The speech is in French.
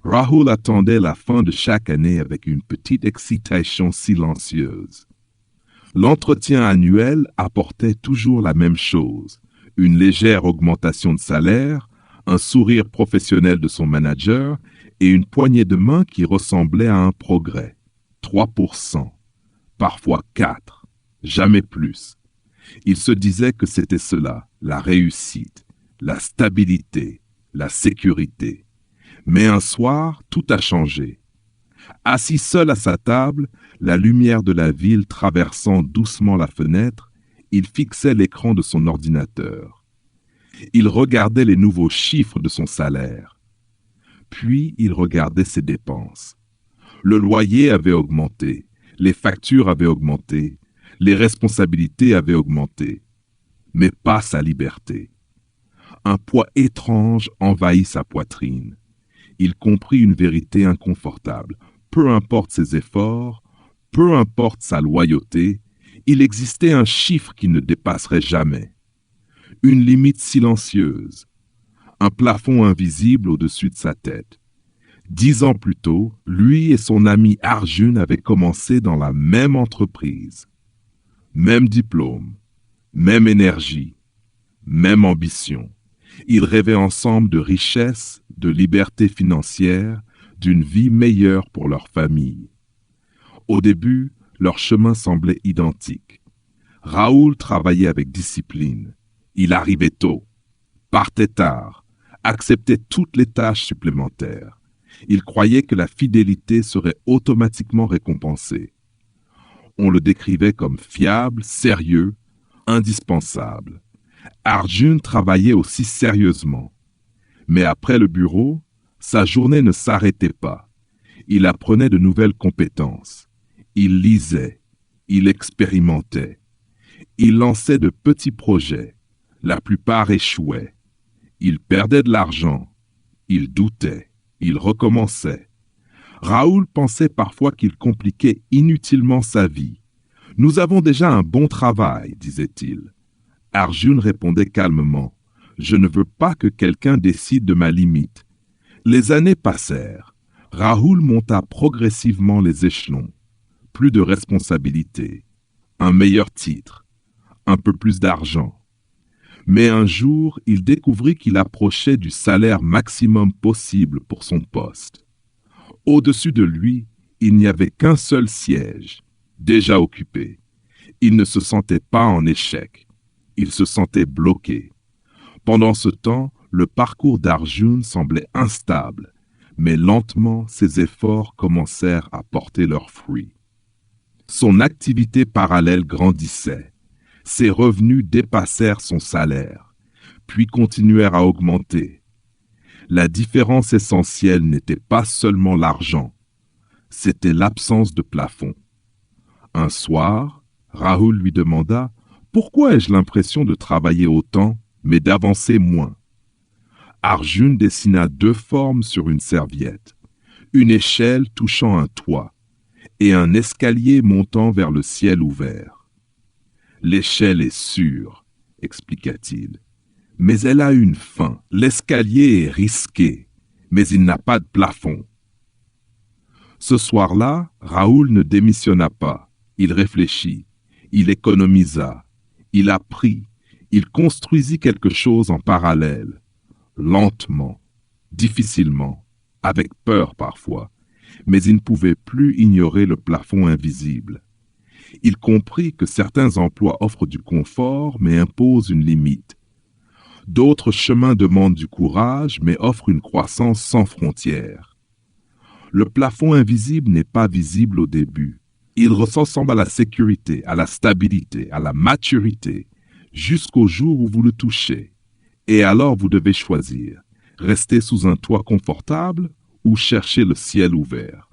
Rahul attendait la fin de chaque année avec une petite excitation silencieuse. L'entretien annuel apportait toujours la même chose, une légère augmentation de salaire, un sourire professionnel de son manager et une poignée de main qui ressemblait à un progrès. 3%, parfois 4%, jamais plus. Il se disait que c'était cela, la réussite, la stabilité, la sécurité. Mais un soir, tout a changé. Assis seul à sa table, la lumière de la ville traversant doucement la fenêtre, il fixait l'écran de son ordinateur. Il regardait les nouveaux chiffres de son salaire. Puis il regardait ses dépenses. Le loyer avait augmenté, les factures avaient augmenté, les responsabilités avaient augmenté, mais pas sa liberté. Un poids étrange envahit sa poitrine. Il comprit une vérité inconfortable. Peu importe ses efforts, peu importe sa loyauté, il existait un chiffre qui ne dépasserait jamais. Une limite silencieuse, un plafond invisible au-dessus de sa tête. 10 ans plus tôt, lui et son ami Arjun avaient commencé dans la même entreprise. Même diplôme, même énergie, même ambition. Ils rêvaient ensemble de richesse, de liberté financière, d'une vie meilleure pour leur famille. Au début, leur chemin semblait identique. Rahul travaillait avec discipline. Il arrivait tôt, partait tard, acceptait toutes les tâches supplémentaires. Il croyait que la fidélité serait automatiquement récompensée. On le décrivait comme fiable, sérieux, indispensable. Arjun travaillait aussi sérieusement. Mais après le bureau, sa journée ne s'arrêtait pas. Il apprenait de nouvelles compétences. Il lisait. Il expérimentait. Il lançait de petits projets. La plupart échouaient. Il perdait de l'argent. Il doutait. Il recommençait. Rahul pensait parfois qu'il compliquait inutilement sa vie. « Nous avons déjà un bon travail, disait-il. Arjun répondait calmement. « Je ne veux pas que quelqu'un décide de ma limite. » Les années passèrent. Rahul monta progressivement les échelons. Plus de responsabilités, un meilleur titre, un peu plus d'argent. Mais un jour, il découvrit qu'il approchait du salaire maximum possible pour son poste. Au-dessus de lui, il n'y avait qu'un seul siège, déjà occupé. Il ne se sentait pas en échec. Il se sentait bloqué. Pendant ce temps, le parcours d'Arjun semblait instable, mais lentement, ses efforts commencèrent à porter leurs fruits. Son activité parallèle grandissait. Ses revenus dépassèrent son salaire, puis continuèrent à augmenter. La différence essentielle n'était pas seulement l'argent, c'était l'absence de plafond. Un soir, Rahul lui demanda « Pourquoi ai-je l'impression de travailler autant, mais d'avancer moins ?» Arjun dessina 2 formes sur une serviette, une échelle touchant un toit et un escalier montant vers le ciel ouvert. « L'échelle est sûre, expliqua-t-il, mais elle a une fin. L'escalier est risqué, mais il n'a pas de plafond. » Ce soir-là, Rahul ne démissionna pas. Il réfléchit, il économisa, il apprit, il construisit quelque chose en parallèle, lentement, difficilement, avec peur parfois, mais il ne pouvait plus ignorer le plafond invisible. Il comprit que certains emplois offrent du confort, mais imposent une limite. D'autres chemins demandent du courage, mais offrent une croissance sans frontières. Le plafond invisible n'est pas visible au début. Il ressemble à la sécurité, à la stabilité, à la maturité, jusqu'au jour où vous le touchez. Et alors vous devez choisir, rester sous un toit confortable ou chercher le ciel ouvert.